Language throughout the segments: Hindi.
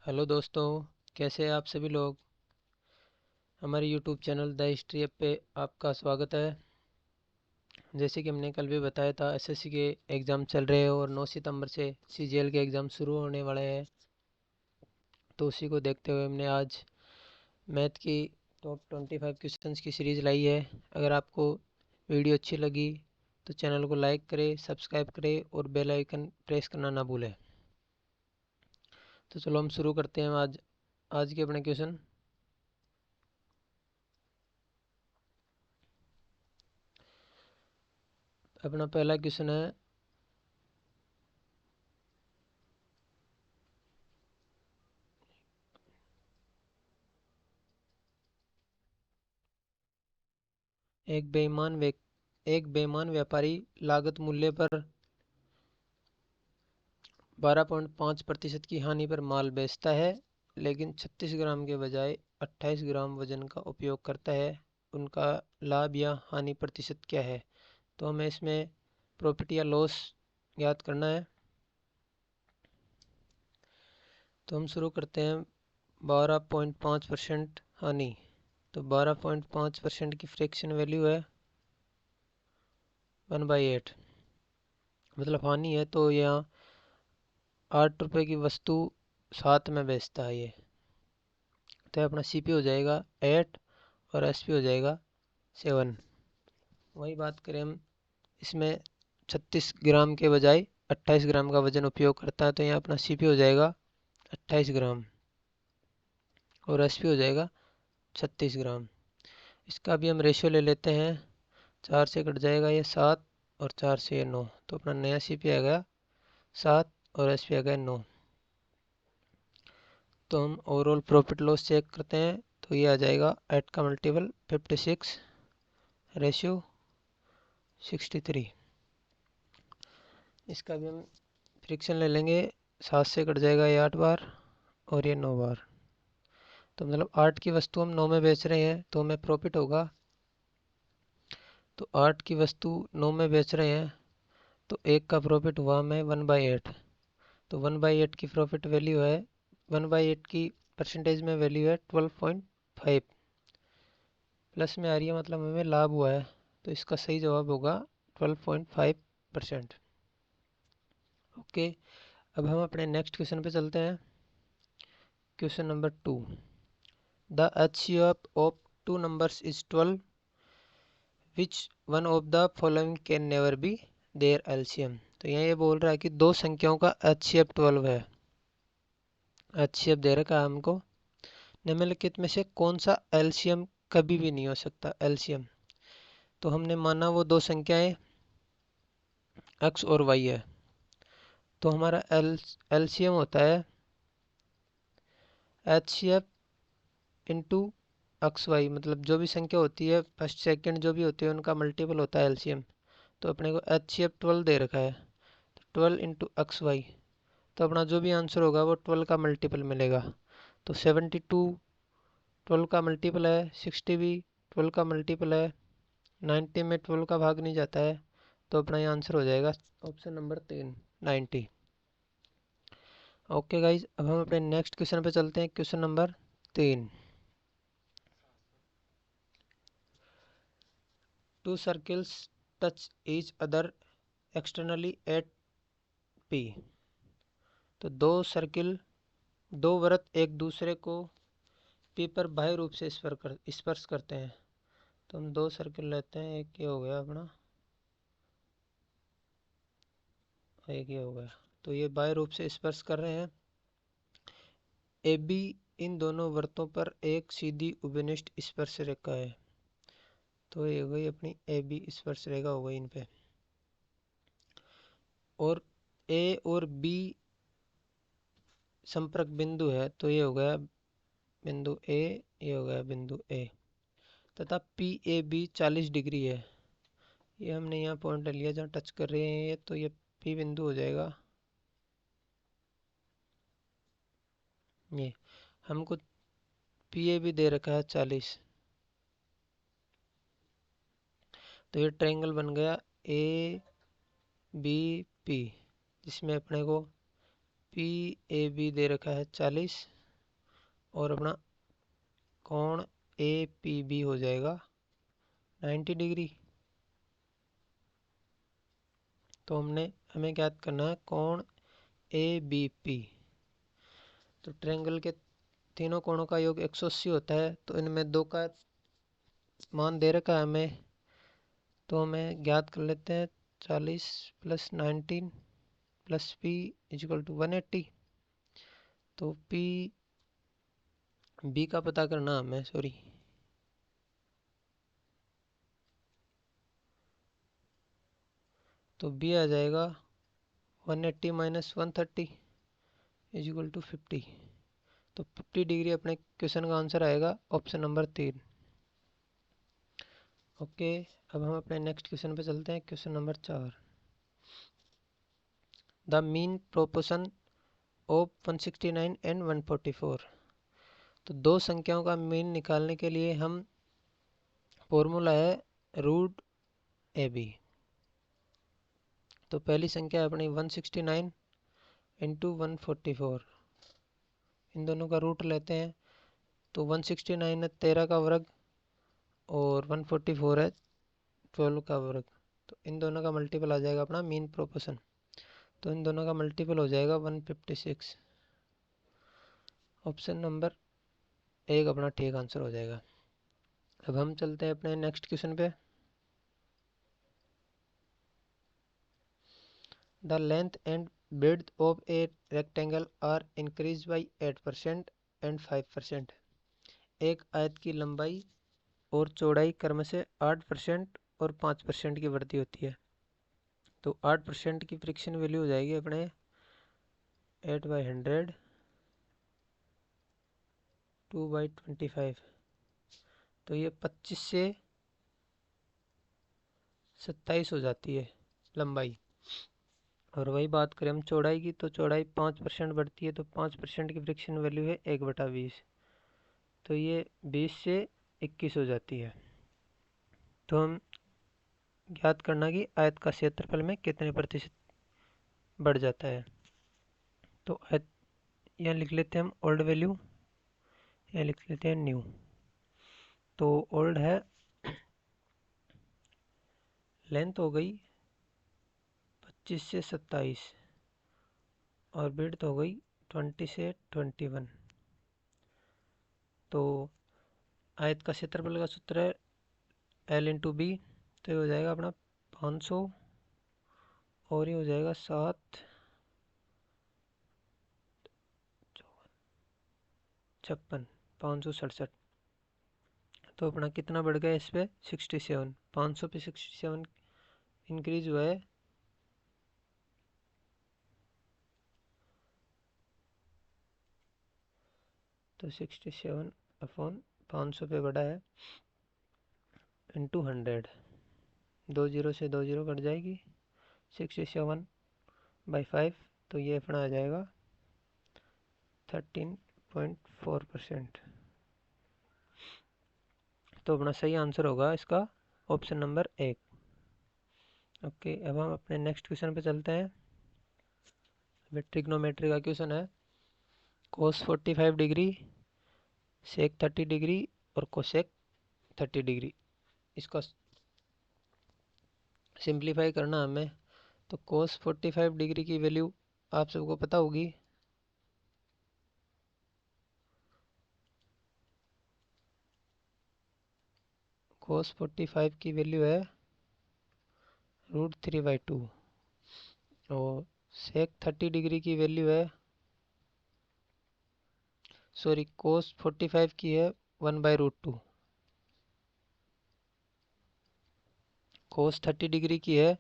हेलो दोस्तों, कैसे हैं आप सभी लोग। हमारे YouTube channel the history app पे आपका स्वागत है। जैसे कि हमने कल भी बताया था, एसएससी के एग्ज़ाम चल रहे हैं और 9 सितंबर से सीजीएल के एग्ज़ाम शुरू होने वाले हैं। तो उसी को देखते हुए हमने आज मैथ की टॉप 25 क्वेश्चंस की सीरीज़ लाई है। अगर आपको वीडियो अच्छी लगी तो चैनल को लाइक करें, सब्सक्राइब करें और बेल आइकन प्रेस करना ना भूलें। तो चलो हम शुरू करते हैं आज के अपने क्वेश्चन। अपना पहला क्वेश्चन है, एक बेईमान व्यापारी लागत मूल्य पर 12.5% की हानि पर माल बेचता है, लेकिन 36 ग्राम के बजाय 28 ग्राम वजन का उपयोग करता है। उनका लाभ या हानि प्रतिशत क्या है। तो हमें इसमें प्रॉफिट या लॉस ज्ञात करना है। तो हम शुरू करते हैं। 12.5% हानि, तो 12.5% की फ्रैक्शन वैल्यू है 1/8। मतलब हानि है तो यहाँ 8 रुपए की वस्तु 7 में बेचता है ये। तो अपना सीपी हो जाएगा 8 और एसपी हो जाएगा 7। वही बात करें हम, इसमें 36 ग्राम के बजाय 28 ग्राम का वजन उपयोग करता है, तो यहाँ अपना सीपी हो जाएगा 28 ग्राम और एसपी हो जाएगा 36 ग्राम। इसका भी हम रेशियो ले लेते हैं। 4 से कट जाएगा ये 7 और 4 से ये 9, तो अपना नया सीपी आ गया 7 और एसपी आ गया 9। तो हम ओवरऑल प्रॉफिट लॉस चेक करते हैं, तो ये आ जाएगा 8 का मल्टीपल 56 रेशियो 63। इसका भी हम फ्रिक्शन ले लेंगे। 7 से कट जाएगा ये 8 बार और ये 9 बार। तो मतलब 8 की वस्तु हम 9 में बेच रहे हैं तो हमें प्रॉफिट होगा। तो 8 की वस्तु 9 में बेच रहे हैं तो एक का प्रॉफिट हुआ हमें 1/8। तो 1/8 की प्रॉफिट वैल्यू है, 1/8 की परसेंटेज में वैल्यू है 12.5। प्लस में आ रही है, मतलब हमें लाभ हुआ है। तो इसका सही जवाब होगा 12.5%। ओके, अब हम अपने नेक्स्ट क्वेश्चन पे चलते हैं। Question number 2, the HCF of two numbers is 12, which one of the following can never be their LCM। तो यहाँ ये बोल रहा है कि दो संख्याओं का HCF 12 है। HCF दे रखा है हमको, निम्नलिखित में से कौन सा LCM कभी भी नहीं हो सकता। LCM तो हमने माना वो दो संख्याएं x और y है, तो हमारा LCM होता है HCF इंटू एक्स वाई। मतलब जो भी संख्या होती है फर्स्ट सेकंड जो भी होती है उनका मल्टीपल होता है एलसीएम। तो अपने को HCF 12 दे रखा है, तो 12 इंटू एक्स वाई। तो अपना जो भी आंसर होगा वो 12 का मल्टीपल मिलेगा। तो 72 12 का मल्टीपल है, 60 भी 12 का मल्टीपल है, 90 में 12 का भाग नहीं जाता है। तो अपना ये आंसर हो जाएगा ऑप्शन नंबर 3, 90। ओके गाइज, अब हम अपने नेक्स्ट क्वेश्चन पे चलते हैं। Question number 3, two circles touch each other externally at P. तो दो वृत्त एक दूसरे को पी पर बाह्य रूप से स्पर्श करते हैं। तो हम दो सर्किल लेते हैं, एक ये हो गया अपना, एक ये हो गया। तो ये बाह्य रूप से स्पर्श कर रहे हैं। ए बी इन दोनों वृत्तों पर एक सीधी उभयनिष्ठ स्पर्श रेखा है। तो ये हो गई अपनी ए बी स्पर्श रेखा हो गई इन पे। और ए और बी संपर्क बिंदु है, तो ये हो गया बिंदु ए, ये हो गया बिंदु ए। तथा पी ए बी 40 डिग्री है। ये हमने यहाँ पॉइंट लिया जहाँ टच कर रहे हैं ये, तो ये पी बिंदु हो जाएगा। ये हमको पी ए भी दे रखा है 40। तो ये ट्रायंगल बन गया ए बी पी, जिसमें अपने को पी ए बी दे रखा है 40 और अपना कोण ए पी बी हो जाएगा 90 डिग्री। तो हमें ज्ञात करना है कोण ए बी पी। तो ट्रायंगल के तीनों कोणों का योग 180 होता है, तो इनमें दो का मान दे रखा है हमें, तो हमें ज्ञात कर लेते हैं 40 plus 19 plus P is equal to 180। तो पी बी का पता करना हमें, सॉरी तो बी आ जाएगा 180 माइनस 130 इजिकल टू 50। तो 50 डिग्री अपने क्वेश्चन का आंसर आएगा ऑप्शन नंबर 3। ओके, अब हम अपने नेक्स्ट क्वेश्चन पे चलते हैं, question number 4। The mean proportion of 169 and 144। तो दो संख्याओं का मीन निकालने के लिए हम फॉर्मूला है रूट ए बी। तो पहली संख्या है अपनी 169 इंटू 144, इन दोनों का रूट लेते हैं। तो 169 है 13 का वर्ग और 144 है 12 का वर्ग। तो इन दोनों का मल्टीपल आ जाएगा अपना मीन प्रोपोर्शन। तो इन दोनों का मल्टीपल हो जाएगा 156। ऑप्शन नंबर 1 अपना ठीक आंसर हो जाएगा। अब हम चलते हैं अपने नेक्स्ट क्वेश्चन पे। The length and breadth of a rectangle are increase by 8% and 5%। एक आयत की लंबाई और चौड़ाई क्रम से 8% और 5% की वृद्धि होती है। तो 8% की फ्रिक्शन वैल्यू हो जाएगी अपने 8/100 2/25। तो ये 25 से 27 हो जाती है लंबाई। और वही बात करें हम चौड़ाई की, तो चौड़ाई 5% बढ़ती है, तो 5% की फ्रिक्शन वैल्यू है 1/20। तो ये 20 से 21 हो जाती है। तो हम ज्ञात करना कि आयत का क्षेत्रफल में कितने प्रतिशत बढ़ जाता है। तो आयत यहाँ लिख लेते हैं हम ओल्ड वैल्यू, यहाँ लिख लेते हैं न्यू। तो ओल्ड है, लेंथ हो गई 25 से 27 और विड्थ हो गई 20 से 21। तो आयत का क्षेत्रफल का सूत्र है एल इंटू बी। तो ये हो जाएगा अपना 500 और ये हो जाएगा 7 56 567। तो अपना कितना बढ़ गया इस पे 67, 500 पे 67 इंक्रीज हुआ है। तो 67 अपॉन 500 पे बढ़ा है इंटू 100। 2 जीरो से 2 जीरो कट जाएगी, 67/5। तो ये अपना आ जाएगा 13.4%। तो अपना सही आंसर होगा इसका ऑप्शन नंबर 1। ओके, अब हम अपने नेक्स्ट क्वेश्चन पे चलते हैं। ट्रिग्नोमेट्री का क्वेश्चन है कोस 45 डिग्री, सेक 30 डिग्री और कोसेक 30 डिग्री। इसका सिंप्लीफाई करना हमें। तो कोस 45 डिग्री की वैल्यू आप सबको पता होगी। कोस 45 की वैल्यू है √3/2 और सेक 30 डिग्री की वैल्यू है, सॉरी कोस 45 की है 1/√2। कोस 30 डिग्री की है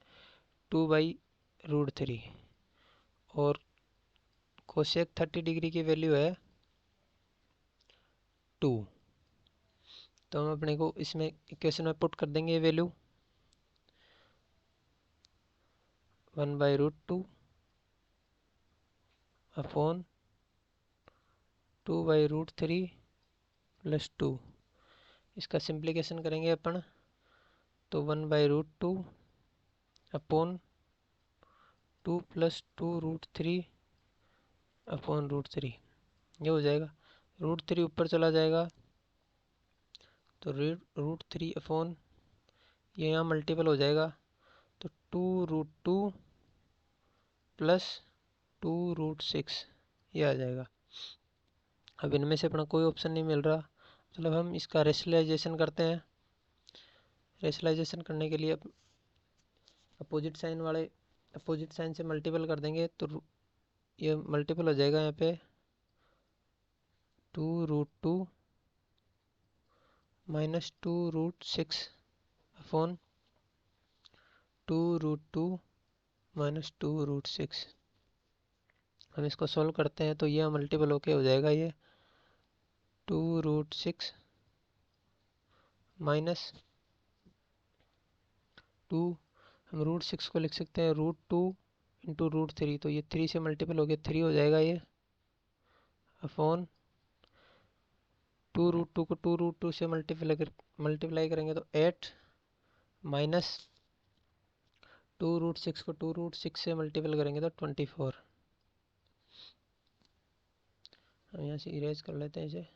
2/√3 और कोसेक 30 डिग्री की वैल्यू है 2। तो हम अपने को इसमें इक्वेशन में पुट कर देंगे ये वैल्यू 1/√2 अपॉन 2/√3 प्लस 2। इसका सिंप्लीकेशन करेंगे अपन, तो 1/√2 अपॉन 2 प्लस 2√3 अपॉन √3, ये हो जाएगा। √3 ऊपर चला जाएगा तो √3 अपॉन, ये यहाँ मल्टीपल हो जाएगा तो 2√2 प्लस 2√6 ये आ जाएगा। अब इनमें से अपना कोई ऑप्शन नहीं मिल रहा, मतलब हम इसका रेशनलाइजेशन करते हैं। रेशनलाइजेशन करने के लिए अपोजिट साइन से मल्टीपल कर देंगे तो ये मल्टीपल हो जाएगा यहाँ पे 2√2 माइनस 2√6 अपॉन 2√2 माइनस 2√6। हम इसको सॉल्व करते हैं तो ये मल्टीपल होके हो जाएगा ये 2√6 माइनस 2, हम √6 को लिख सकते हैं √2 इंटू √3, तो ये 3 से मल्टीपल हो गया 3 हो जाएगा ये अपॉन 2√2 को 2√2 से मल्टीप्लाई करेंगे तो 8 माइनस 2√6 को 2√6 से मल्टीपल करेंगे तो 24। हम यहाँ से इरेज कर लेते हैं इसे।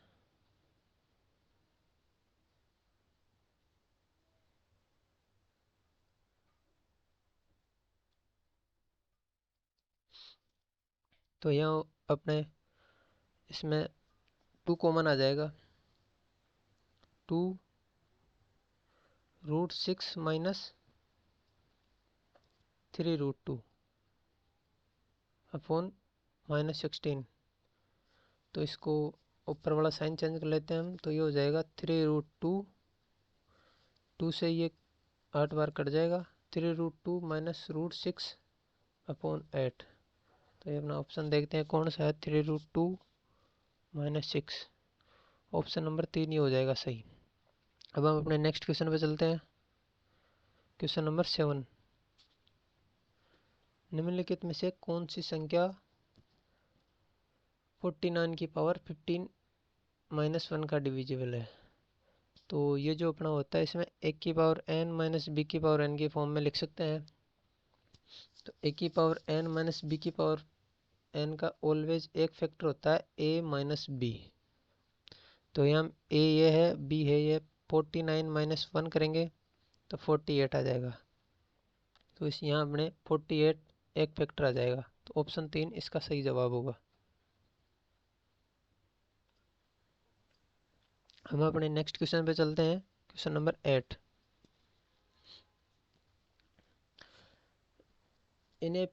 तो यहाँ अपने इसमें 2 कॉमन आ जाएगा, 2√6 माइनस 3√2 अपॉन -16। तो इसको ऊपर वाला साइन चेंज कर लेते हैं हम, तो ये हो जाएगा 3√2, 2 से ये 8 बार कट जाएगा, 3√2 माइनस √6 अपॉन 8। तो ये अपना ऑप्शन देखते हैं कौन सा है, 3√2 माइनस 6, ऑप्शन नंबर 3 ही हो जाएगा सही। अब हम अपने नेक्स्ट क्वेश्चन पे चलते हैं। क्वेश्चन नंबर 7, निम्नलिखित में से कौन सी संख्या 49 की पावर 15 माइनस 1 का डिविजिबल है। तो ये जो अपना होता है इसमें a की पावर n माइनस बी की पावर n के फॉर्म में लिख सकते हैं। तो a की पावर n माइनस बी की पावर n का ऑलवेज एक फैक्टर होता है a माइनस बी। तो यहाँ a ये है, b है ये, 49 माइनस 1 करेंगे तो 48 आ जाएगा। तो इस यहाँ अपने 48 एक फैक्टर आ जाएगा, तो ऑप्शन 3 इसका सही जवाब होगा। हम अपने नेक्स्ट क्वेश्चन पे चलते हैं। Question number 8, in a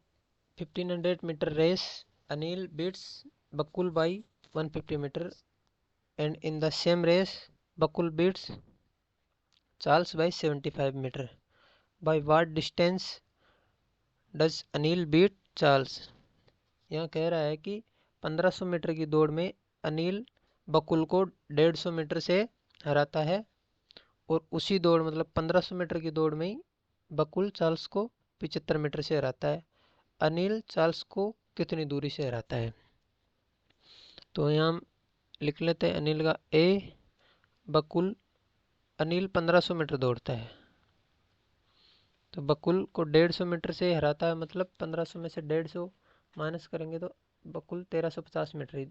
1500 metre race Anil beats Bakul by 150 metre and in the same race Bakul beats Charles by 75 meter. By what distance does Anil beat Charles? यहाँ कह रहा है कि 1500 मीटर की दौड़ में अनिल बकुल को 150 मीटर से हराता है, और उसी दौड़ मतलब 1500 मीटर की दौड़ में ही बकुल चार्ल्स को 75 मीटर से हराता है। अनिल चार्ल्स को कितनी दूरी से हराता है। तो यहाँ हम लिख लेते हैं अनिल का ए, बकुल, अनिल 1500 मीटर दौड़ता है तो बकुल को 150 मीटर से हराता है, मतलब 1500 में से 150 माइनस करेंगे तो बकुल 1350 मीटर ही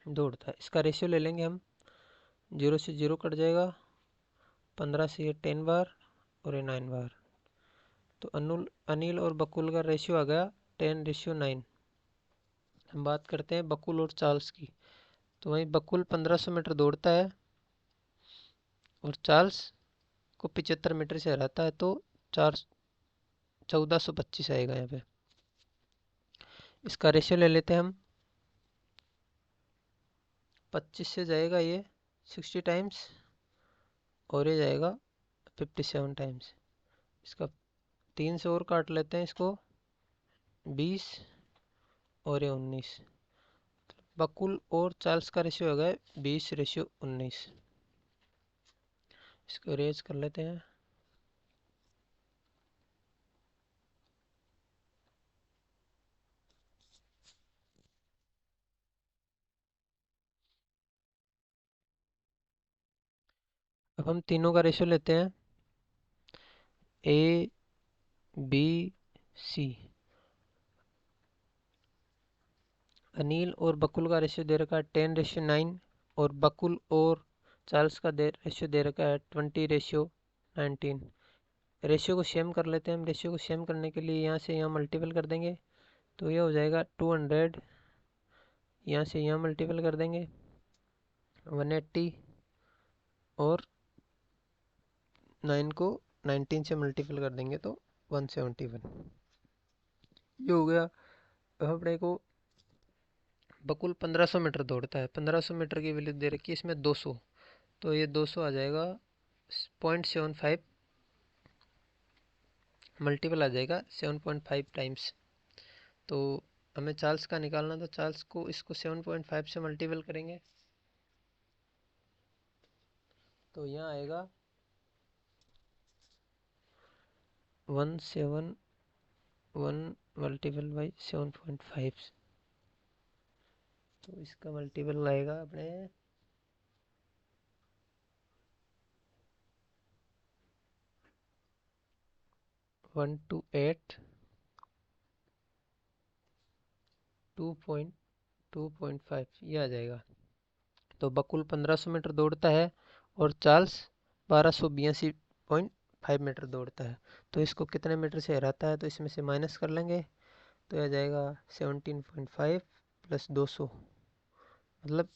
दौड़ता है। इसका रेशियो ले लेंगे हम, 0 से 0 कट जाएगा, 15 से ये 10 बार और ये 9 बार। तो अनिल और बकुल का रेशियो आ गया 10:9। हम बात करते हैं बकुल और चार्ल्स की। तो वहीं बकुल 1500 मीटर दौड़ता है और चार्ल्स को 75 मीटर से हराता है, तो 1425 आएगा यहाँ पे। इसका रेशियो ले लेते हैं हम, 25 से जाएगा ये 60 टाइम्स और ये जाएगा 57 टाइम्स। इसका 3 से और काट लेते हैं इसको, 20 और ये 19। बकुल और चार्ल्स का रेशियो हो गया 20:19। इसको रेज कर लेते हैं। अब हम तीनों का रेशियो लेते हैं, ए बी सी। अनिल और बकुल का रेशियो दे रखा है 10:9 और बकुल और चार्ल्स का रेशियो दे रखा है 20:19। रेशियो को सेम कर लेते हैं हम। रेशियो को सेम करने के लिए यहाँ से यहाँ मल्टीपल कर देंगे तो ये हो जाएगा 200, यहाँ से यहाँ मल्टीपल कर देंगे 180 और 9 को 19 से मल्टीपल कर देंगे तो 171। ये हो गया। अब अपने को बकुल 1500 मीटर दौड़ता है, 1500 मीटर की वैल्यू दे रखी है इसमें 200, तो ये 200 आ जाएगा 0.75 मल्टीपल आ जाएगा 7.5 टाइम्स। तो हमें चार्ल्स का निकालना, तो चार्ल्स को इसको 7.5 से मल्टीपल करेंगे तो यहाँ आएगा 171 मल्टीपल बाई 7.5, तो इसका मल्टीपल आएगा अपने 128 2.5 ये आ जाएगा। तो बकुल 1500 मीटर दौड़ता है और चार्ल्स 1282.5 मीटर दौड़ता है। तो इसको कितने मीटर से हराता है, तो इसमें से माइनस कर लेंगे तो आ जाएगा 17.5 प्लस 200, मतलब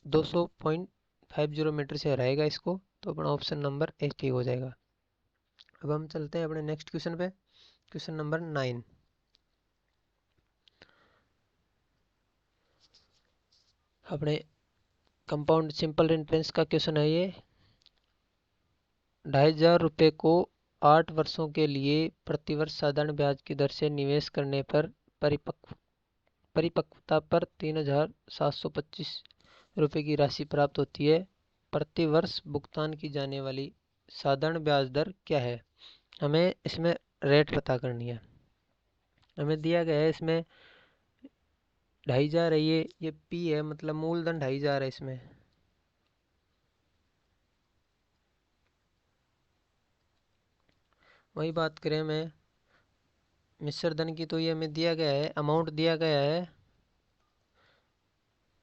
200.50 मीटर से हराएगा इसको। तो अपना ऑप्शन नंबर ए ठीक हो जाएगा। अब हम चलते हैं अपने नेक्स्ट क्वेश्चन पे, क्वेश्चन नंबर 9। अपने कंपाउंड सिंपल इंटरेस्ट का क्वेश्चन है ये। 2500 रुपये को 8 वर्षों के लिए प्रतिवर्ष साधारण ब्याज की दर से निवेश करने पर परिपक्वता पर 3725 रुपये की राशि प्राप्त होती है। प्रतिवर्ष भुगतान की जाने वाली साधारण ब्याज दर क्या है? हमें इसमें रेट पता करनी है। हमें दिया गया है इसमें 2500 है, ये पी है, मतलब मूलधन 2500 है इसमें। वही बात करें हमें मिश्र धन की, तो ये हमें दिया गया है, अमाउंट दिया गया है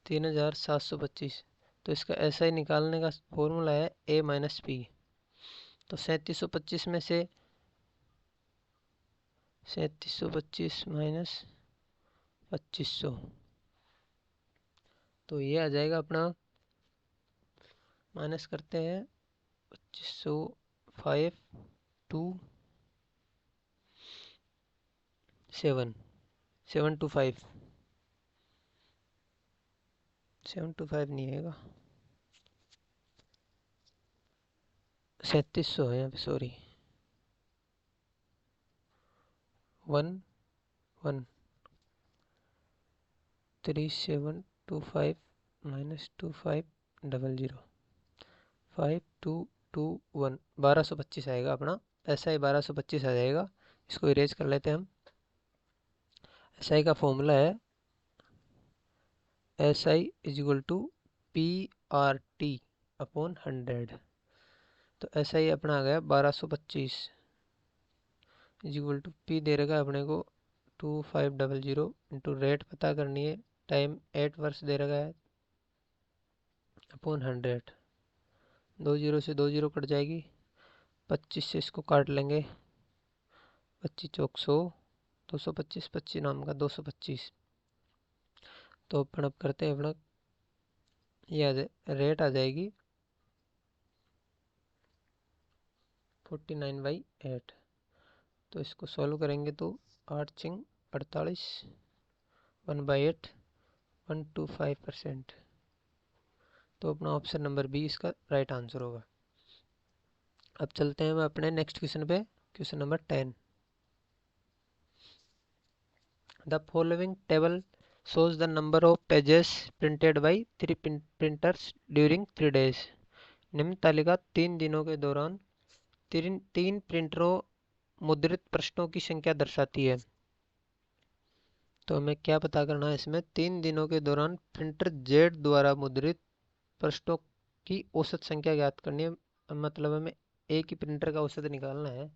3725। तो इसका ऐसा ही निकालने का फॉर्मूला है ए माइनस पी। तो 3725 में से 3725 माइनस 2500, तो ये आ जाएगा अपना, माइनस करते हैं 2500 5 2 7 725 725 नहीं आएगा, 3700 है यहाँ पे, सॉरी 1 1 3725 माइनस 2500 5221 1225 आएगा अपना। ऐसा ही 1225 आ जाएगा। इसको इरेज कर लेते हैं हम। एस आई का फॉर्मूला है S I is equal to P R T upon 100। तो एस आई अपना आ गया 1225 इज इक्वल टू पी दे रखा है अपने को 2500 इंटू रेट पता करनी है, टाइम 8 वर्ष दे रखा है, अपॉन 100। 2 जीरो से 2 जीरो कट जाएगी, 25 से इसको काट लेंगे, 25 चौक 100, 225, 25 नाम का 225। तो अपन अब करते हैं अपना, ये रेट आ जाएगी 49/8। तो इसको सॉल्व करेंगे तो 8 चिंग 48, 1/8 125%। तो अपना ऑप्शन नंबर बी इसका राइट आंसर होगा। अब चलते हैं अपने नेक्स्ट क्वेश्चन पे, question number 10। The following table shows the number of pages printed by 3 printers during 3 days। निम्न तालिका 3 दिनों के दौरान तीन प्रिंटरों मुद्रित पृष्ठों की संख्या दर्शाती है। तो हमें क्या पता करना है इसमें, 3 दिनों के दौरान प्रिंटर जेड द्वारा मुद्रित पृष्ठों की औसत संख्या ज्ञात करनी है। मतलब हमें एक ही प्रिंटर का औसत निकालना है।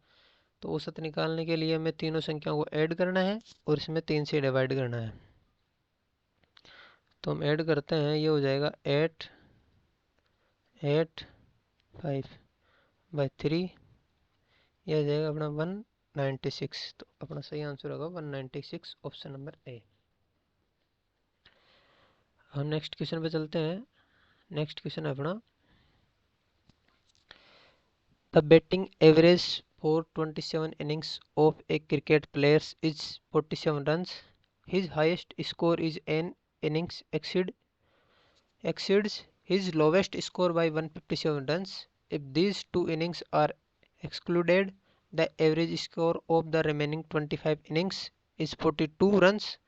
तो औसत निकालने के लिए हमें तीनों संख्याओं को ऐड करना है और इसमें 3 से डिवाइड करना है। तो हम ऐड करते हैं, ये हो जाएगा 8/3, ये हो जाएगा अपना 196। तो अपना सही आंसर होगा 196, ऑप्शन नंबर ए। हम नेक्स्ट क्वेश्चन पे चलते हैं। नेक्स्ट क्वेश्चन है अपना, the batting average for 27 innings of a cricket player is 47 runs. His highest score is an innings exceeds his lowest score by 157 runs. If these two innings are excluded, the average score of the remaining 25 innings is 42 runs.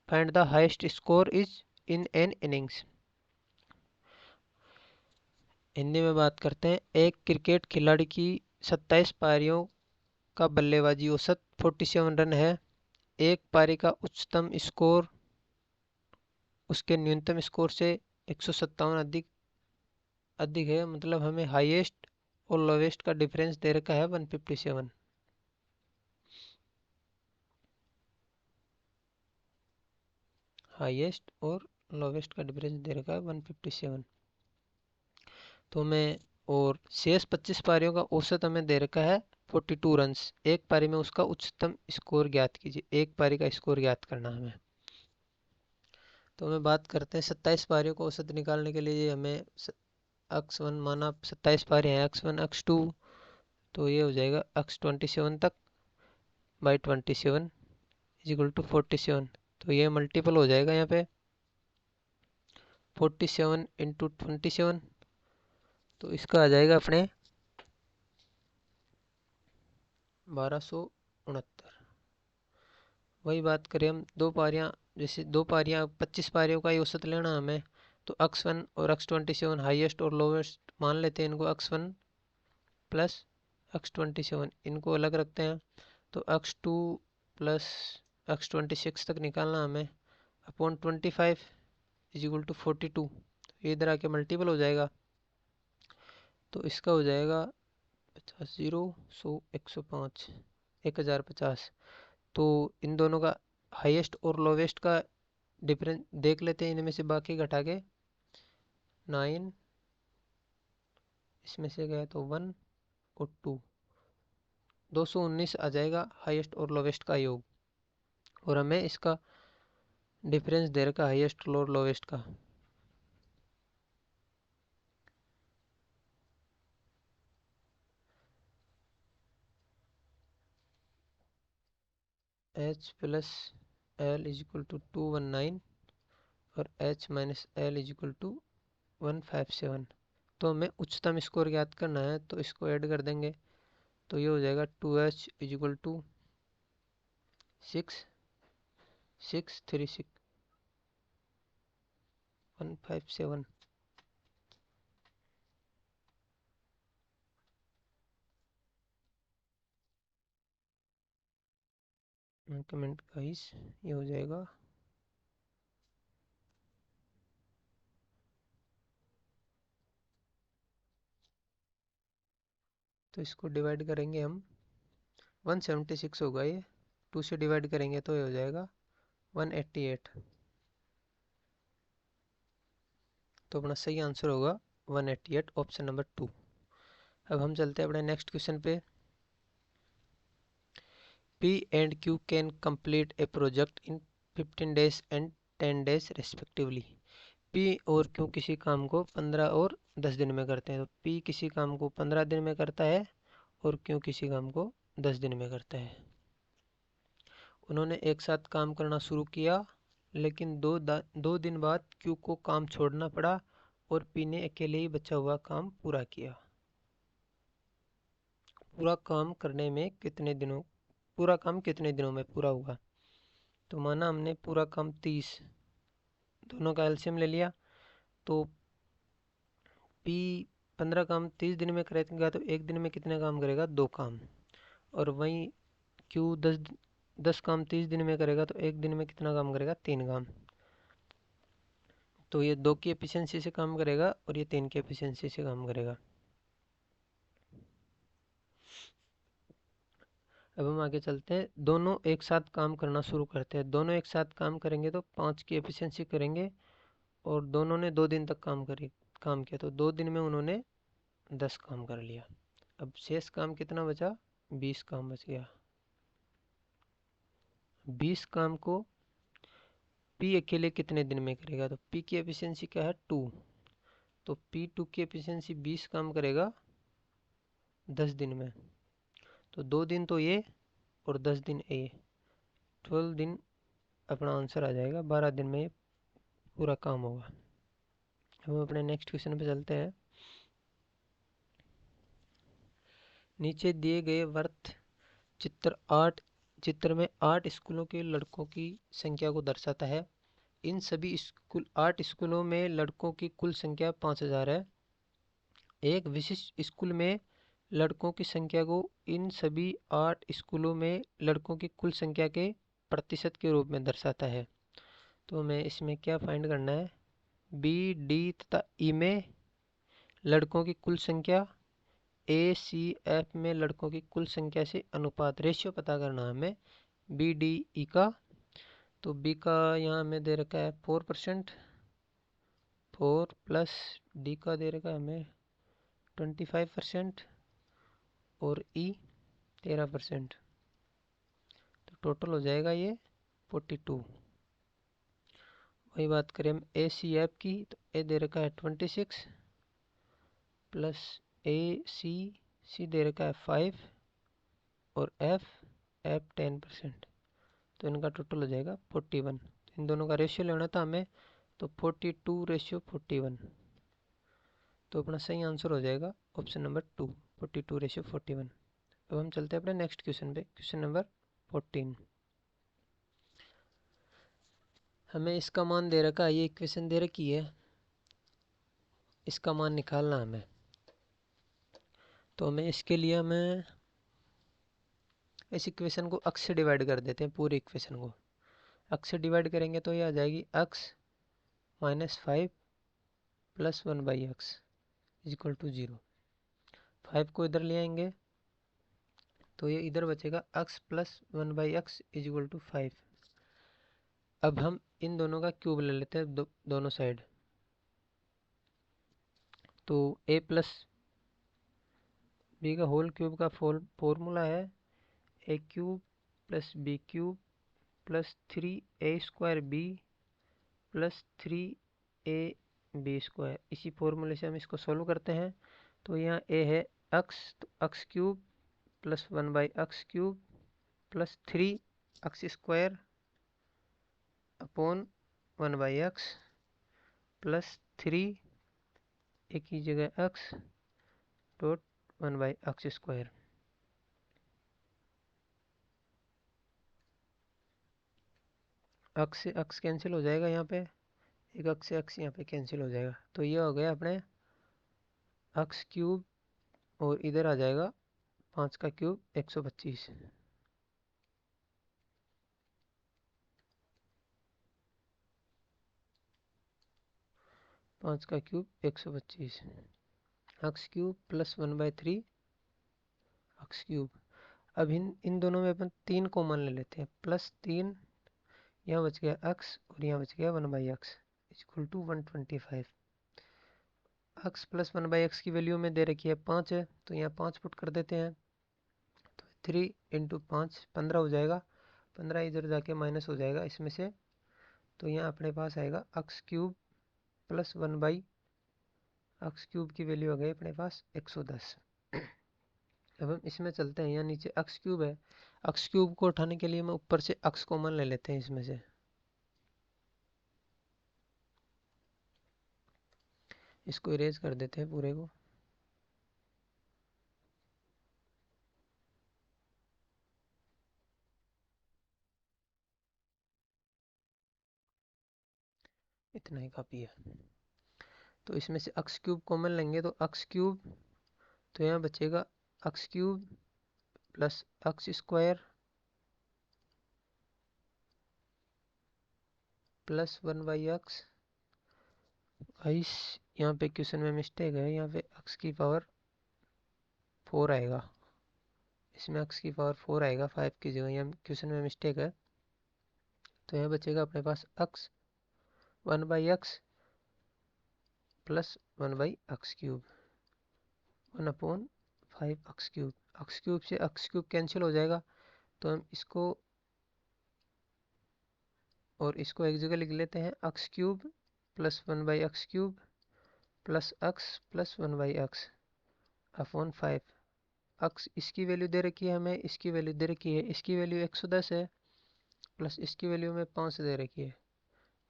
Find the highest score is in an innings. Hindi में बात करते हैं। एक क्रिकेट खिलाड़ी की 27 पारियों का बल्लेबाजी औसत 47 रन है। एक पारी का उच्चतम स्कोर उसके न्यूनतम स्कोर से 157 अधिक है। मतलब हमें हाईएस्ट और लोवेस्ट का डिफरेंस दे रखा है 157। हाईएस्ट और लोवेस्ट का डिफरेंस दे रखा है 157। तो हमें, और शेष 25 पारियों का औसत हमें दे रखा है 42 रन्स। एक पारी में उसका उच्चतम स्कोर ज्ञात कीजिए। एक पारी का स्कोर ज्ञात करना हमें। तो हमें बात करते हैं 27 पारियों को औसत निकालने के लिए हमें x1 माना 27 पारी है, x1 x2, तो ये हो जाएगा x27 तक बाई 27 इज इक्वल टू 47। तो ये मल्टीपल हो जाएगा यहाँ पे 47 इंटू 27, तो इसका आ जाएगा अपने 1269। वही बात करें हम दो पारियाँ, जैसे दो पारियाँ 25 पारियों का ही औसत लेना हमें, तो x1 और x27 हाईएस्ट और लोवेस्ट मान लेते हैं इनको। x1 प्लस x27 इनको अलग रखते हैं, तो x2 प्लस x26 तक निकालना हमें अपॉन 25 इज इक्वल टू 42। ये इधर आके मल्टीपल हो जाएगा, तो इसका हो जाएगा 50 0 100 105 1050। तो इन दोनों का हाईएस्ट और लोवेस्ट का डिफरेंस देख लेते हैं। इनमें से बाकी घटा के 9, इसमें से गया तो 1 और 2, 219 आ जाएगा हाईएस्ट और लोवेस्ट का योग। और हमें इसका डिफरेंस दे रखा हाईएस्ट और लोवेस्ट का। h plus L is equal to 219 और h minus L is equal to 157। तो हमें उच्चतम स्कोर ज्ञात करना है, तो इसको ऐड कर देंगे, तो ये हो जाएगा 2h is equal to 6636 157। Comment guys, ये हो जाएगा तो इसको डिवाइड करेंगे हम 176 होगा ये, 2 से डिवाइड करेंगे तो ये हो जाएगा 188। तो अपना सही आंसर होगा 188, ऑप्शन नंबर 2। अब हम चलते हैं अपने नेक्स्ट क्वेश्चन पे। P and Q can complete a project in 15 days and 10 days respectively. P और Q किसी काम को 15 और 10 दिन में करते हैं। तो P किसी काम को 15 दिन में करता है और Q किसी काम को 10 दिन में करता है। उन्होंने एक साथ काम करना शुरू किया, लेकिन दो दिन बाद Q को काम छोड़ना पड़ा और P ने अकेले ही बचा हुआ काम पूरा किया। पूरा काम कितने दिनों में पूरा हुआ? तो माना हमने पूरा काम 30, दोनों का एलसीएम ले लिया, तो P 15 काम 30 दिन में करेगा तो एक दिन में कितने काम करेगा? 2 काम। और वहीं Q 10 काम 30 दिन में करेगा तो एक दिन में कितना काम करेगा? 3 काम। तो ये 2 की एफिशिएंसी से काम करेगा और ये 3 की एफिशिएंसी से काम करेगा। अब हम आगे चलते हैं। दोनों एक साथ काम करना शुरू करते हैं। दोनों एक साथ काम करेंगे तो 5 की एफिशिएंसी करेंगे और दोनों ने 2 दिन तक काम किया, तो 2 दिन में उन्होंने 10 काम कर लिया। अब शेष काम कितना बचा? 20 काम बच गया। 20 काम को पी अकेले कितने दिन में करेगा? तो पी की एफिशिएंसी क्या है? 2। तो P2 की एफिशिएंसी 20 काम करेगा 10 दिन में। तो 2 दिन तो ये और 10 दिन ये, 12 दिन अपना आंसर आ जाएगा। 12 दिन में ये पूरा काम होगा। हम अपने नेक्स्ट क्वेश्चन पे चलते हैं। नीचे दिए गए वर्त चित्र में 8 स्कूलों के लड़कों की संख्या को दर्शाता है। इन सभी 8 स्कूलों में लड़कों की कुल संख्या 5000 है। एक विशिष्ट स्कूल में लड़कों की संख्या को इन सभी 8 स्कूलों में लड़कों की कुल संख्या के प्रतिशत के रूप में दर्शाता है। तो हमें इसमें क्या फाइंड करना है? बी, डी तथा ई में लड़कों की कुल संख्या, ए, सी, एफ में लड़कों की कुल संख्या से अनुपात, रेशियो पता करना है हमें बी, डी, ई का। तो बी का यहाँ हमें दे रखा है 4%, 4 प्लस डी का दे रखा है हमें 25% और ई 13%। तो टोटल हो जाएगा ये 42। वही बात करें हम ए, सी, एफ की, तो ए दे रखा है 26 प्लस ए, सी दे रखा है 5 और एफ 10%। तो इनका टोटल हो जाएगा 41। तो इन दोनों का रेशियो लेना था हमें, तो 42:41। तो अपना सही आंसर हो जाएगा ऑप्शन नंबर 2, 42:41। अब हम चलते हैं अपने नेक्स्ट क्वेश्चन पे, क्वेश्चन नंबर 14। हमें इसका मान दे रखा है, ये इक्वेशन दे रखी है, इसका मान निकालना हमें। तो हमें इसके लिए हमें इस इक्वेशन को x से डिवाइड कर देते हैं। पूरी इक्वेशन को x से डिवाइड करेंगे तो ये आ जाएगी x -5 plus 1/x equal to 0। 5 को इधर ले आएंगे तो ये इधर बचेगा x plus 1/x equal to 5। अब हम इन दोनों का क्यूब ले लेते हैं दोनों साइड। तो a प्लस बी का होल क्यूब का फॉर्मूला है a cube plus B cube plus 3a² b plus 3ab²। इसी फॉर्मूले से हम इसको सॉल्व करते हैं। तो यहाँ a है x, तो x³ plus 1/x³ plus 3x² upon 1/x plus 3 एक ही जगह x डॉट 1/x²। x से x कैंसिल हो जाएगा, यहाँ पे एक x से x यहाँ पे कैंसिल हो जाएगा। तो ये हो गया अपने x³ और इधर आ जाएगा 5 का क्यूब 125। 5 का क्यूब 125 x³ प्लस 1/3 x³। अब इन दोनों में अपन 3 कॉमन ले लेते हैं, प्लस 3 यहाँ बच गया x और यहाँ बच गया 1/x equal to 125। x plus 1/x की वैल्यू में दे रखी है 5 है, तो यहाँ 5 पुट कर देते हैं। तो 3 इंटू 5 15 हो जाएगा। 15 इधर जाके माइनस हो जाएगा इसमें से। तो यहाँ अपने पास आएगा x³ प्लस 1/x³ की वैल्यू आ गई अपने पास 110। अब हम इसमें चलते हैं, यहाँ नीचे x³ है, x³ को उठाने के लिए मैं ऊपर से x कॉमन ले लेते हैं इसमें से। इसको इरेज कर देते हैं पूरे को। इतना ही काफ़ी है। तो इसमें से x³ कॉमन लेंगे तो x³, तो यहाँ बचेगा x³ plus x² plus 1/x। Guys यहाँ पे क्वेश्चन में मिस्टेक है, यहाँ पे x की पावर 4 आएगा, इसमें x की पावर 4 आएगा 5 की जगह, यहाँ क्वेश्चन में मिस्टेक है। तो यहाँ बचेगा अपने पास x 1/x plus 1/x³, 1/5x³। x³ से x³ कैंसिल हो जाएगा, तो हम इसको और इसको एक जगह लिख लेते हैं, x³ plus 1/x³ plus x plus 1/x upon 5। x इसकी वैल्यू दे रखी है हमें, इसकी वैल्यू दे रखी है, इसकी वैल्यू 110 है प्लस इसकी वैल्यू में 5 दे रखी है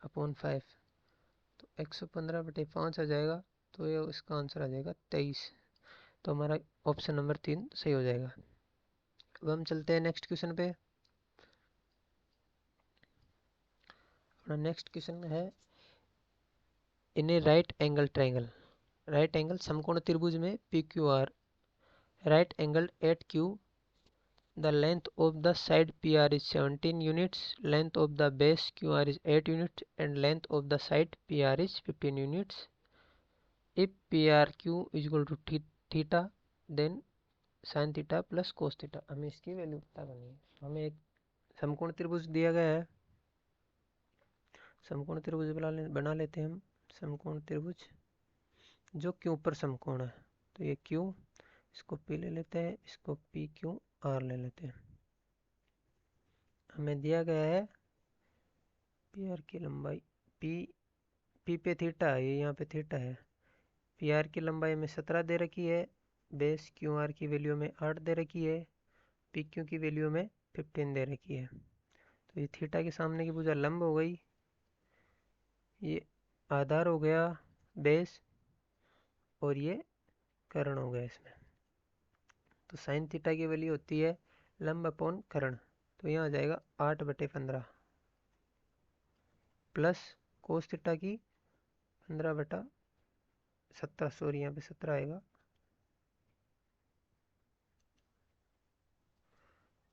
अपॉन 5, तो 115/5 आ जाएगा। तो ये इसका आंसर आ जाएगा 23। तो हमारा ऑप्शन नंबर 3 सही हो जाएगा। अब हम चलते हैं नेक्स्ट क्वेश्चन पे। अपना नेक्स्ट क्वेश्चन है, in a right angle triangle, right angle समकोण त्रिभुज में PQR, right angle at Q, the length of the side PR is 17 units, length of the base QR is 8 units and length of the side PR is 15 units. If PRQ is equal to theta, then sin theta plus cos theta। हमें इसकी वैल्यू पता करनी है। हमें एक समकोण त्रिभुज दिया गया है, समकोण त्रिभुज बना लेते हैं हम। समकोण त्रिभुज जो Q पर समकोण है, तो ये Q, इसको P ले लेते हैं, इसको PQR ले लेते हैं। हमें दिया गया है PR की लंबाई, P पे थीटा है, ये यहाँ पे थीटा है। PR की लंबाई में 17 दे रखी है, बेस QR की वैल्यू में 8 दे रखी है, PQ की वैल्यू में 15 दे रखी है। तो ये थीटा के सामने की भुजा लंब हो गई, ये आधार हो गया बेस, और ये कर्ण हो गया इसमें। तो साइन थीटा की वैल्यू होती है लंब अपॉन कर्ण, तो यहाँ आ जाएगा 8/15 प्लस कोस थीटा की 15/17, सॉरी यहाँ पे 17 आएगा,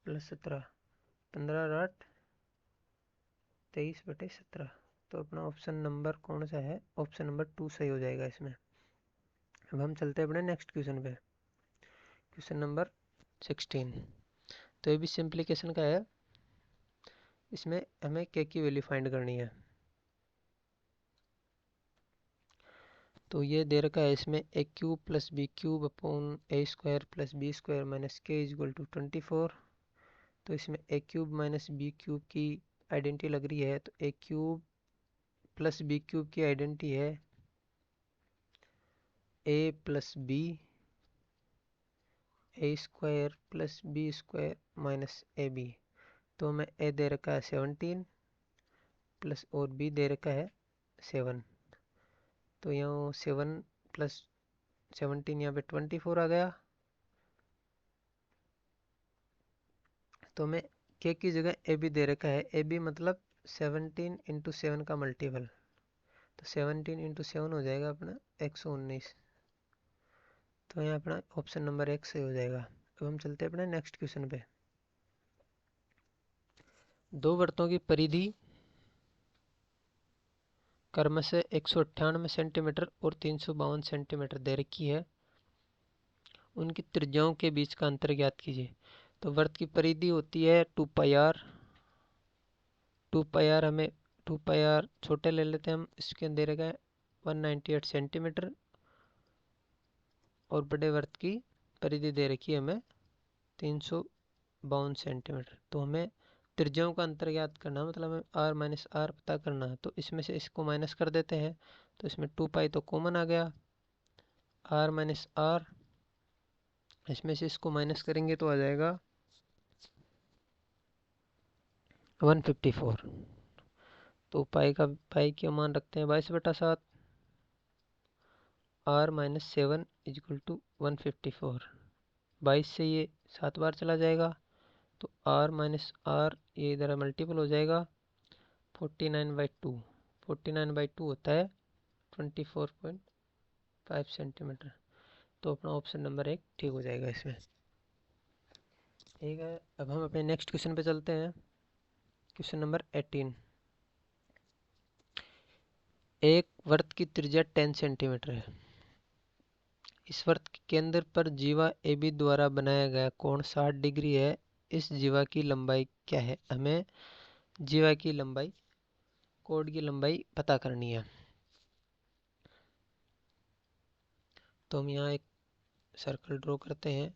प्लस 17, 15/8 23/17। तो अपना ऑप्शन नंबर कौन सा है, ऑप्शन नंबर 2 सही हो जाएगा इसमें। अब हम चलते हैं अपने नेक्स्ट क्वेश्चन पे, क्वेश्चन नंबर 16। तो ये भी सिंप्लीकेशन का है, इसमें हमें k की वैल्यू फाइंड करनी है। तो ये दे रखा है इसमें a³ plus b³ upon a² plus b² minus k is equal to 24। तो इसमें a³ माइनस b³ की आइडेंटिटी लग रही है, तो a³ प्लस b³ की आइडेंटिटी है a plus b, a² plus b² minus ab। तो हमें a दे रखा है 17 प्लस और b दे रखा है 7। तो यहाँ 7 प्लस 17 यहाँ पे 24 आ गया। तो हमें k की जगह ab दे रखा है, ab मतलब 17 इंटू 7 का मल्टीपल, तो 17 इंटू 7 हो जाएगा अपना 119। तो यहाँ अपना ऑप्शन नंबर 1 सही हो जाएगा। अब हम चलते हैं अपने नेक्स्ट क्वेश्चन पे। दो वृत्तों की परिधि क्रमशः 198 सेंटीमीटर और 352 सेंटीमीटर दे रखी है, उनकी त्रिज्याओं के बीच का अंतर ज्ञात कीजिए। तो वृत्त की परिधि होती है 2πr, 2πr हमें 2πr छोटे ले लेते हैं हम, इसके दे रखा है 198 सेंटीमीटर, और बड़े वृत्त की परिधि दे रखी है हमें 352 सेंटीमीटर। तो हमें त्रिज्याओं का अंतर ज्ञात करना, मतलब हमें r माइनस r पता करना है। तो इसमें से इसको माइनस कर देते हैं, तो इसमें 2π तो कॉमन आ गया, r माइनस r, इसमें से इसको माइनस करेंगे तो आ जाएगा 154। तो पाई का मान रखते हैं 22/7, r minus 7 is equal to 154। 22 से ये 7 बार चला जाएगा, तो r माइनस r ये इधर मल्टीपल हो जाएगा 49/2, 49/2 होता है 24.5 सेंटीमीटर। तो अपना ऑप्शन नंबर 1 ठीक हो जाएगा इसमें। ठीक है, अब हम अपने नेक्स्ट क्वेश्चन पे चलते हैं, क्वेश्चन नंबर 18। एक वृत्त की त्रिज्या 10 सेंटीमीटर है, इस वृत्त के केंद्र पर जीवा AB द्वारा बनाया गया कोण 60 डिग्री है, इस जीवा की लंबाई क्या है। हमें जीवा की लंबाई, कोण की लंबाई पता करनी है। तो हम यहाँ एक सर्कल ड्रॉ करते हैं,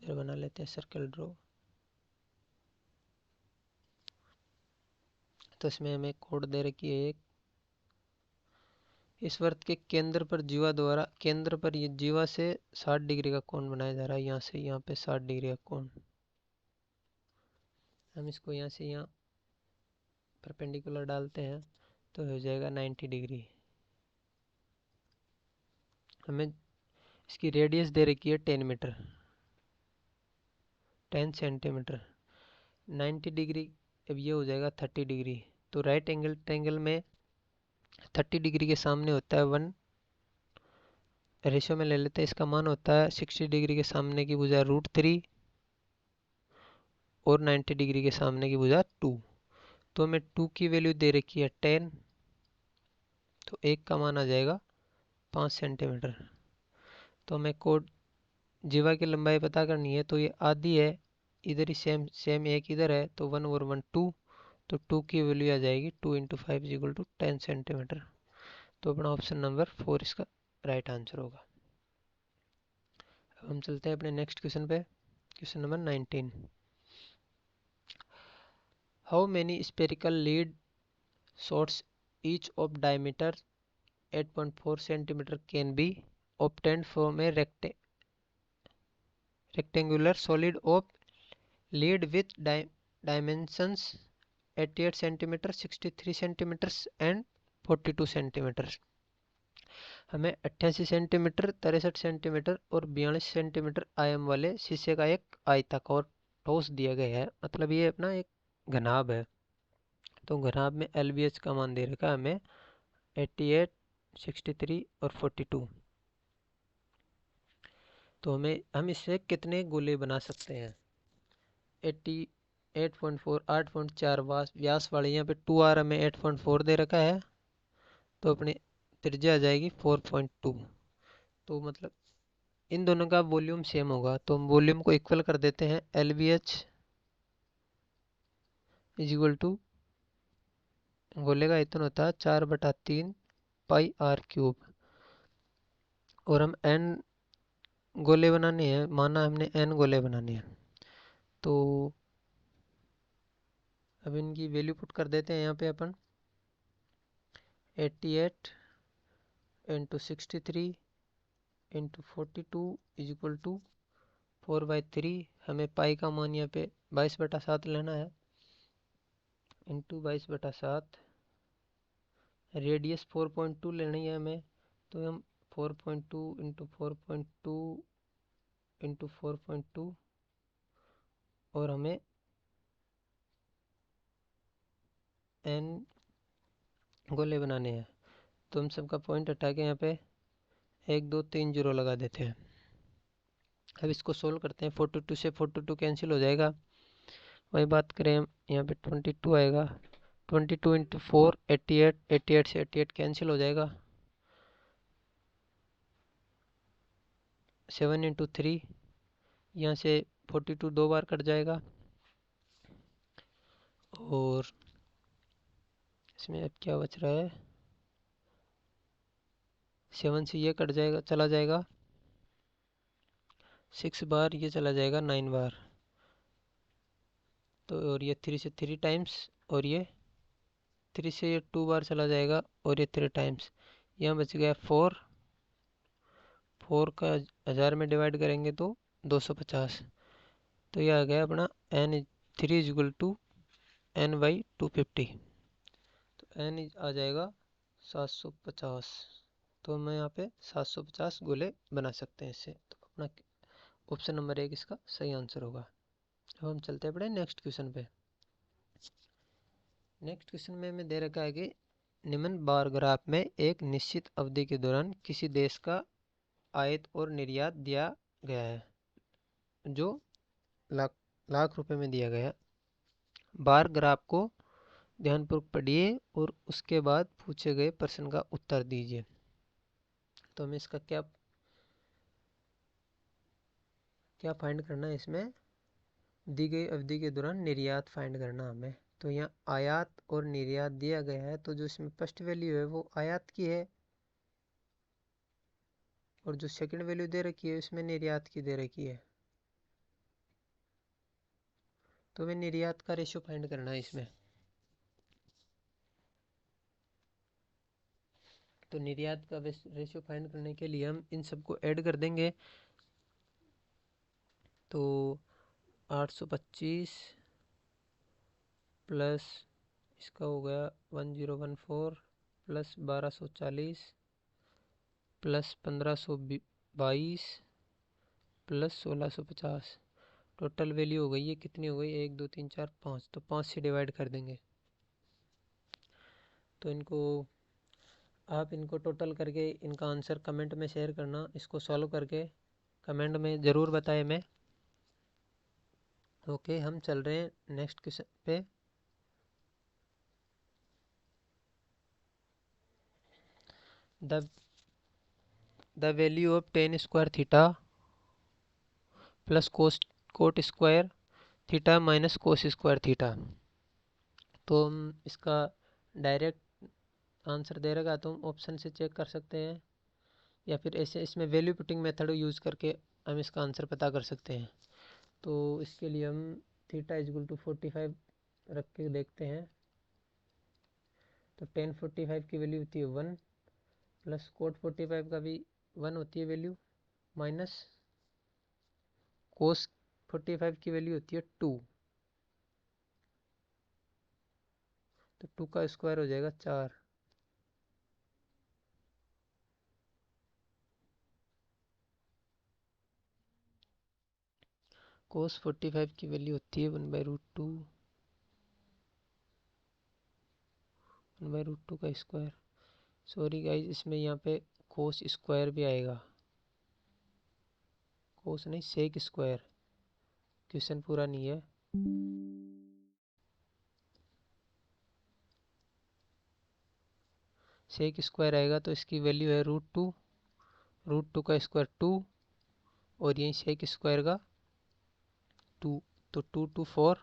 इधर बना लेते हैं सर्कल ड्रॉ। तो इसमें हमें कोड दे रखी है एक, इस वृत्त के केंद्र पर जीवा द्वारा, केंद्र पर ये जीवा से 60 डिग्री का कोण बनाया जा रहा है, यहाँ से यहाँ पे 60 डिग्री का कोण। हम इसको यहाँ से यहाँ परपेंडिकुलर डालते हैं तो हो जाएगा 90 डिग्री। हमें इसकी रेडियस दे रखी है 10 मीटर, 10 सेंटीमीटर। 90 डिग्री अब ये हो जाएगा 30 डिग्री। तो राइट एंगल ट्रायंगल में 30 डिग्री के सामने होता है 1, रेशियो में ले लेते हैं, इसका मान होता है 60 डिग्री के सामने की भुजा √3 और 90 डिग्री के सामने की भुजा 2। तो हमें 2 की वैल्यू दे रखी है 10, तो 1 का मान आ जाएगा 5 सेंटीमीटर। तो हमें कोड जीवा की लंबाई पता करनी है, तो ये आधी है, इधर ही सेम सेम एक इधर है, तो 1 और 1 2, तो 2 की वैल्यू आ जाएगी 2 × 5 = 10 सेंटीमीटर। तो अपना ऑप्शन नंबर 4 इसका राइट आंसर होगा। अब हम चलते हैं अपने नेक्स्ट क्वेश्चन पे, question number 19। How many spherical lead shots each of diameter 8.4 centimeter can be obtained from a rectangular solid of lead with dimensions 88 centimeter, 63 centimeters and 42 centimeters। हमें 88 सेंटीमीटर, 63 सेंटीमीटर और 42 सेंटीमीटर आयाम वाले शीशे का एक आयताकार ठोस दिया गया है, मतलब ये अपना एक घनाभ है। तो घनाभ में LBH का मान दे रखा है हमें 88, 63 और 42। तो हम इससे कितने गोले बना सकते हैं? 88.4, 8.4 व्यास वाले, यहाँ पे 2R हमें 8.4 दे रखा है, तो अपने त्रिज्या आ जाएगी 4.2। तो मतलब इन दोनों का वॉल्यूम सेम होगा, तो हम वॉल्यूम को इक्वल कर देते हैं। LBH = गोले का आयतन होता है 4/3 πr³। और हम n गोले बनाने हैं, माना हमने n गोले बनाने हैं, तो अब इनकी वैल्यू पुट कर देते हैं यहाँ पे अपन। 88 × 63 × 42 = 4/3। हमें पाई का मान यहाँ पे 22/7 लेना है, इंटू 22/7। रेडियस 4.2 लेनी है हमें, तो हम 4.2 × 4.2 × 4.2, और हमें n गोले बनाने हैं। तो हम सबका पॉइंट हटा के यहाँ पे 1 2 3 0 लगा देते हैं। अब इसको सोल्व करते हैं। 42 से 42 कैंसिल हो जाएगा। वही बात करें हम, यहाँ पे 22 आएगा। 22 × 4 88, 88 से 88 कैंसिल हो जाएगा। 7 × 3, यहाँ से 42 2 बार कट जाएगा, और इसमें अब क्या बच रहा है, 7 से ये कट जाएगा, चला जाएगा 6 बार, ये चला जाएगा 9 बार। तो और ये 3 से 3 टाइम्स, और ये 3 से ये 2 बार चला जाएगा, और ये 3 टाइम्स। यहाँ बच गया 4। 4 का 1000 में डिवाइड करेंगे तो 250। तो ये आ गया अपना n3 = n/250। तो n आ जाएगा 750। तो हम यहाँ पे 750 गोले बना सकते हैं इससे। तो अपना ऑप्शन नंबर 1 इसका सही आंसर होगा। अब हम चलते हैं अपने नेक्स्ट क्वेश्चन पे। नेक्स्ट क्वेश्चन में हमें दे रखा है कि निम्न बार ग्राफ में एक निश्चित अवधि के दौरान किसी देश का आयात और निर्यात दिया गया है, जो लाख रुपए में दिया गया है। बार ग्राफ को ध्यानपूर्वक पढ़िए और उसके बाद पूछे गए प्रश्न का उत्तर दीजिए। तो हमें इसका क्या फाइंड करना है, इसमें दी गई अवधि के दौरान निर्यात फाइंड करना हमें। तो यहाँ आयात और निर्यात दिया गया है, तो जो इसमें फर्स्ट वैल्यू है वो आयात की है, और जो सेकंड वैल्यू दे रखी है उसमें निर्यात की दे रखी है, तो हमें निर्यात का रेशियो फाइंड करना है इसमें। तो निर्यात का रेशियो फाइंड करने के लिए हम इन सबको ऐड कर देंगे। तो 825 प्लस इसका हो गया 1014 plus 1240 plus 1522 plus 1650, total value हो गई है कितनी हो गई, 1 2 3 4 5, तो 5 से डिवाइड कर देंगे। तो आप इनको टोटल करके इनका आंसर कमेंट में शेयर करना, इसको सॉल्व करके कमेंट में ज़रूर बताएं मैं। ओके, हम चल रहे हैं नेक्स्ट क्वेश्चन पे। The value of ten square theta plus coat square theta minus cos square theta. तो हम इसका डायरेक्ट आंसर दे रखा तो हम ऑप्शन से चेक कर सकते हैं, या फिर ऐसे इसमें वैल्यू पुटिंग मेथड यूज़ करके हम इसका आंसर पता कर सकते हैं। तो इसके लिए हम थीटा इजगुल टू 45 रख के देखते हैं। तो 1045 की वैल्यू होती है 1 प्लस कोट 45 का भी 1 होती है वैल्यू, माइनस कोस 45 की वैल्यू होती है 2, तो 2 का स्क्वायर हो जाएगा 4। कोस 45 की वैल्यू होती है 1/√2, 1/√2 का स्क्वायर। सॉरी गाइज, इसमें यहाँ पे कोस स्क्वायर भी आएगा, कोस नहीं सेक स्क्वायर, क्वेश्चन पूरा नहीं है। सेक स्क्वायर आएगा तो इसकी वैल्यू है √2, √2 का स्क्वायर 2, और यही सेक स्क्वायर का 2, तो 2 2 4,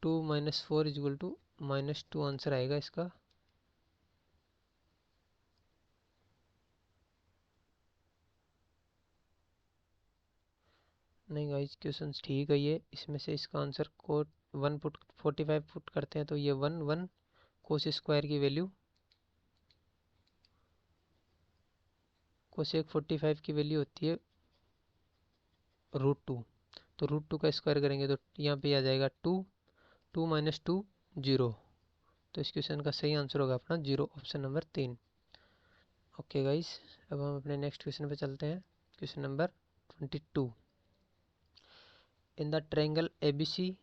2 - 4 इजल टू -2 आंसर आएगा इसका। नहीं गाइस, क्वेश्चन ठीक है ये, इसमें से इसका आंसर को 1 पुट 45 पुट करते हैं तो ये 1 1 कोस स्क्वायर की वैल्यू, कोसेक 45 की वैल्यू होती है √2, तो √2 का स्क्वायर करेंगे तो यहाँ पे आ जाएगा 2, 2 - 2 0, तो इस क्वेश्चन का सही आंसर होगा अपना 0, ऑप्शन नंबर 3। ओके गाइस, अब हम अपने नेक्स्ट क्वेश्चन पे चलते हैं। Question number 22। In the triangle ABC,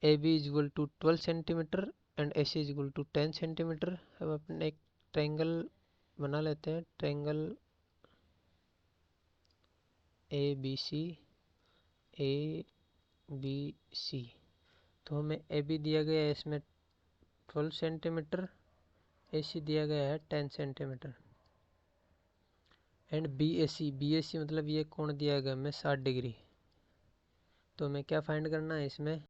AB is equal to 12 cm and AC is equal to 10 cm। अब अपने एक ट्रायंगल बना लेते हैं, ट्रायंगल ABC, ABC। तो हमें AB दिया गया है इसमें 12 सेंटीमीटर, AC दिया गया है 10 सेंटीमीटर, एंड BAC मतलब ये कोण दिया गया हमें 60 डिग्री। तो हमें क्या फाइंड करना है इसमें,